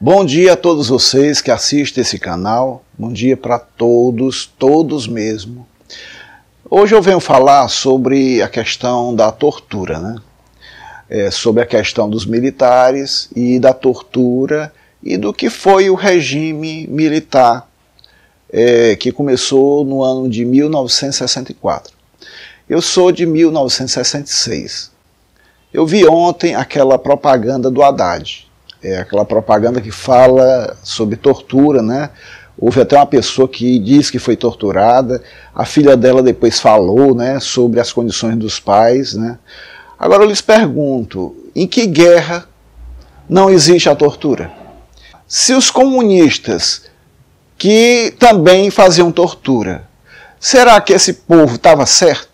Bom dia a todos vocês que assistem esse canal, bom dia para todos mesmo. Hoje eu venho falar sobre a questão da tortura, né? Sobre a questão dos militares e da tortura e do que foi o regime militar que começou no ano de 1964. Eu sou de 1966. Eu vi ontem aquela propaganda do Haddad. Aquela propaganda que fala sobre tortura, né? Houve até uma pessoa que disse que foi torturada, a filha dela depois falou, né, sobre as condições dos pais, né? Agora eu lhes pergunto, em que guerra não existe a tortura? Se os comunistas, que também faziam tortura, será que esse povo estava certo?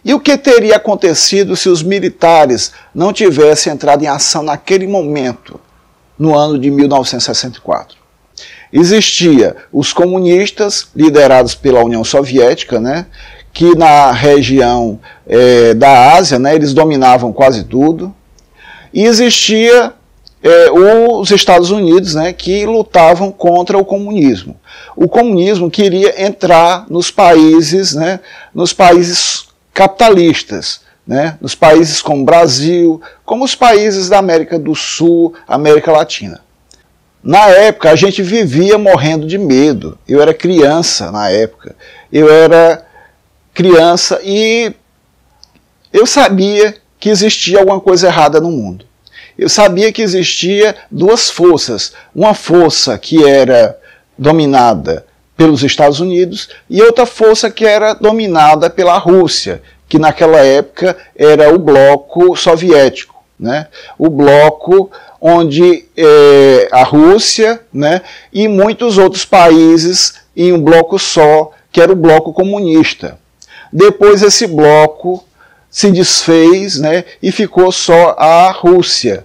E o que teria acontecido se os militares não tivessem entrado em ação naquele momento, no ano de 1964? Existia os comunistas, liderados pela União Soviética, né, que na região da Ásia, né, eles dominavam quase tudo, e existia os Estados Unidos, né, que lutavam contra o comunismo. O comunismo queria entrar nos países, né, nos países capitalistas, né, nos países como o Brasil, como os países da América do Sul, América Latina. Na época a gente vivia morrendo de medo. Eu era criança na época. Eu era criança e eu sabia que existia alguma coisa errada no mundo. Eu sabia que existia duas forças. Uma força que era dominada pelos Estados Unidos e outra força que era dominada pela Rússia, que naquela época era o bloco soviético, né? O bloco onde a Rússia, né, e muitos outros países em um bloco só, que era o bloco comunista. Depois esse bloco se desfez, né, e ficou só a Rússia.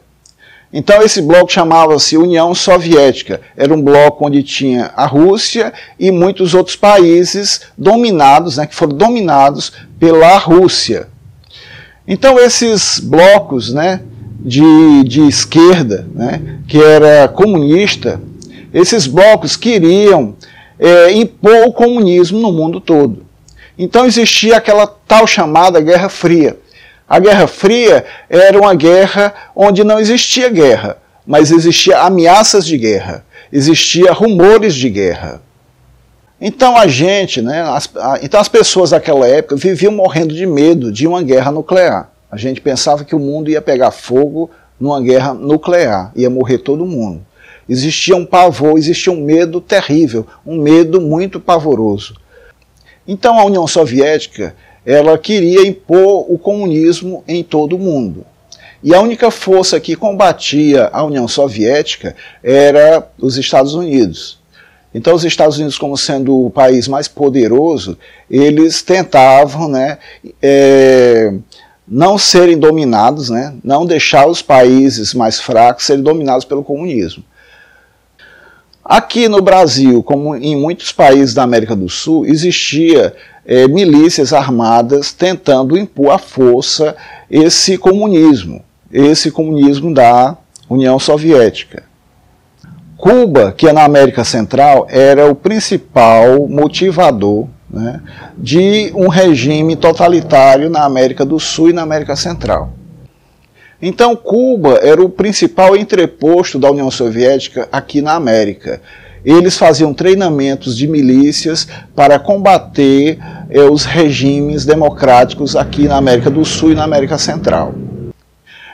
Então esse bloco chamava-se União Soviética. Era um bloco onde tinha a Rússia e muitos outros países dominados, né, que foram dominados pela Rússia. Então esses blocos, né, de esquerda, né, que era comunista, esses blocos queriam impor o comunismo no mundo todo. Então existia aquela tal chamada Guerra Fria. A Guerra Fria era uma guerra onde não existia guerra, mas existia ameaças de guerra, existia rumores de guerra. Então a gente, né, as pessoas daquela época viviam morrendo de medo de uma guerra nuclear. A gente pensava que o mundo ia pegar fogo numa guerra nuclear, ia morrer todo mundo. Existia um pavor, existia um medo terrível, um medo muito pavoroso. Então a União Soviética, ela queria impor o comunismo em todo o mundo. E a única força que combatia a União Soviética era os Estados Unidos. Então os Estados Unidos, como sendo o país mais poderoso, eles tentavam, né, não serem dominados, né, não deixar os países mais fracos serem dominados pelo comunismo. Aqui no Brasil, como em muitos países da América do Sul, existia milícias armadas tentando impor à força esse comunismo da União Soviética. Cuba, que é na América Central, era o principal motivador, né, de um regime totalitário na América do Sul e na América Central. Então Cuba era o principal entreposto da União Soviética aqui na América. Eles faziam treinamentos de milícias para combater os regimes democráticos aqui na América do Sul e na América Central.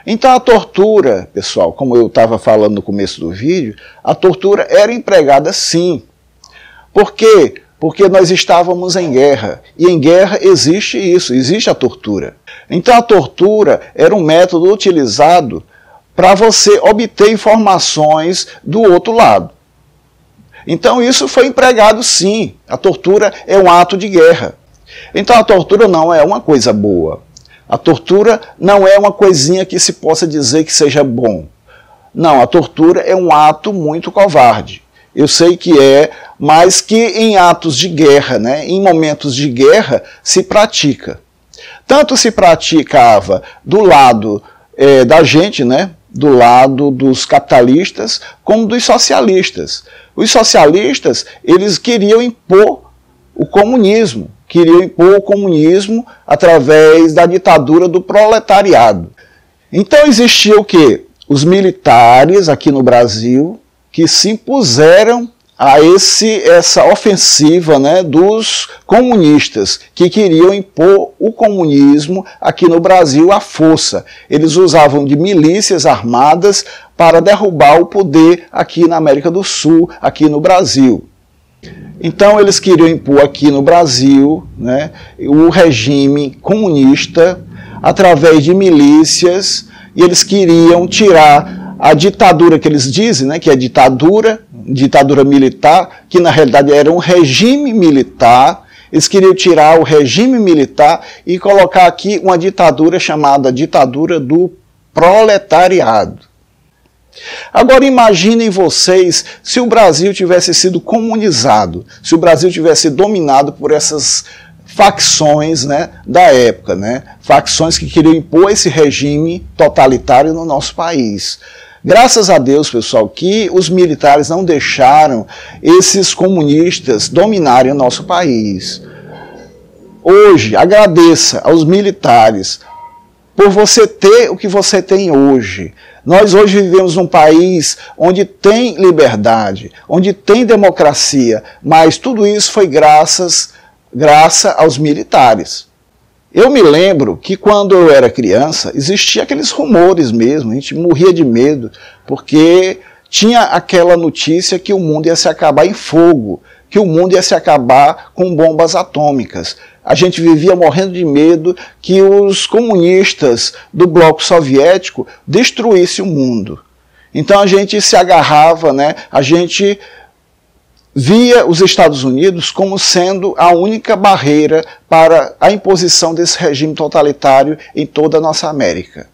Então a tortura, pessoal, como eu estava falando no começo do vídeo, a tortura era empregada sim. Por quê? Porque nós estávamos em guerra, e em guerra existe isso, existe a tortura. Então a tortura era um método utilizado para você obter informações do outro lado. Então isso foi empregado sim, a tortura é um ato de guerra. Então a tortura não é uma coisa boa, a tortura não é uma coisinha que se possa dizer que seja bom. Não, a tortura é um ato muito covarde. Eu sei que é, mas que em atos de guerra, né, em momentos de guerra, se pratica. Tanto se praticava do lado da gente, né, do lado dos capitalistas como dos socialistas. Os socialistas, eles queriam impor o comunismo, através da ditadura do proletariado. Então existia o quê? Os militares aqui no Brasil que se impuseram a essa ofensiva, né, dos comunistas, que queriam impor o comunismo aqui no Brasil à força. Eles usavam de milícias armadas para derrubar o poder aqui na América do Sul, aqui no Brasil. Então eles queriam impor aqui no Brasil, né, o regime comunista através de milícias, e eles queriam tirar a ditadura que eles dizem, né, que é ditadura militar, que na realidade era um regime militar. Eles queriam tirar o regime militar e colocar aqui uma ditadura chamada ditadura do proletariado. Agora imaginem vocês se o Brasil tivesse sido comunizado, se o Brasil tivesse dominado por essas facções, né, da época, né, facções que queriam impor esse regime totalitário no nosso país. Graças a Deus, pessoal, que os militares não deixaram esses comunistas dominarem o nosso país. Hoje, agradeça aos militares por você ter o que você tem hoje. Nós hoje vivemos num país onde tem liberdade, onde tem democracia, mas tudo isso foi graças aos militares. Eu me lembro que quando eu era criança, existia aqueles rumores mesmo, a gente morria de medo, porque tinha aquela notícia que o mundo ia se acabar em fogo, que o mundo ia se acabar com bombas atômicas. A gente vivia morrendo de medo que os comunistas do bloco soviético destruíssem o mundo. Então a gente se agarrava, né? A gente via os Estados Unidos como sendo a única barreira para a imposição desse regime totalitário em toda a nossa América.